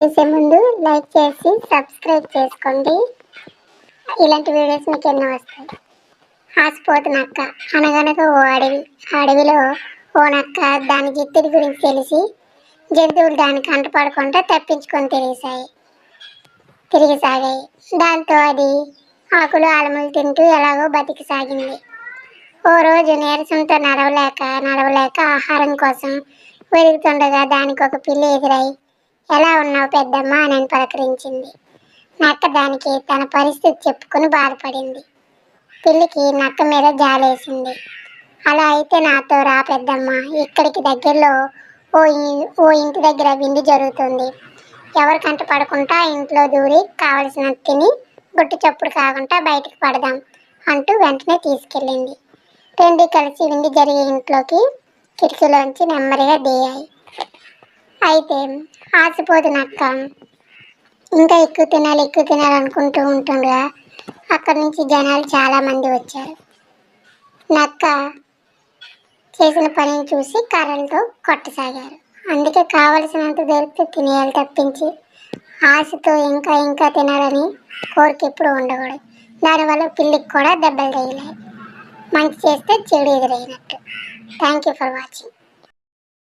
చేసే ముందు లైక్ చేసి సబ్స్క్రైబ్ చేసుకోండి. ఇలాంటి వీడియోస్ మీకు ఎన్నో వస్తాయి. ఆసిపోతు నక్క. అనగనగా ఓ అడవి. అడవిలో ఓ నక్క దాని జిత్తుడి గురించి తెలిసి జంతువులు దానికి అంటపడకుండా తప్పించుకొని తిరిగిసాగాయి. దాంతో అది ఆకులు ఆలములు తింటూ ఎలాగో బతికి సాగింది. ఓ రోజు నీరసంతో నడవలేక ఆహారం కోసం వెతుకుతుండగా దానికి ఒక పిల్లి ఎదురై, ఎలా ఉన్నావు పెద్దమ్మ అని పలకరించింది. నక్క దానికి తన పరిస్థితి చెప్పుకుని బాధపడింది. పిల్లికి నక్క మీద జాలేసింది. అలా అయితే నాతో రా పెద్దమ్మ, ఇక్కడికి దగ్గరలో ఓ ఇంటి దగ్గర విందు జరుగుతుంది. ఎవరి కంట పడకుండా ఇంట్లో దూరి కావలసిన తిని గుట్టు చప్పుడు కాకుండా బయటకు పడదాం అంటూ వెంటనే తీసుకెళ్ళింది. రెండు కలిసి విందు జరిగే ఇంట్లోకి కిటికీలోంచి నెమ్మదిగా దిగాయి. అయితే ఆసిపోతు నక్క ఇంకా ఎక్కువ తినాలి అనుకుంటూ ఉంటుండగా అక్కడి నుంచి జనాలు చాలామంది వచ్చారు. నక్క చేసిన పనిని చూసి కర్రలతో కొట్టసాగారు. అందుకే కావలసినంత దొరికితే తినేయాలి తప్పించి ఆశతో ఇంకా తినాలని కోరిక ఎప్పుడు ఉండకూడదు. దానివల్ల పిల్లికి కూడా దెబ్బలు తగిలాయి. మంచి చేస్తే చెడు ఎదురైనట్టు. Thank you for watching.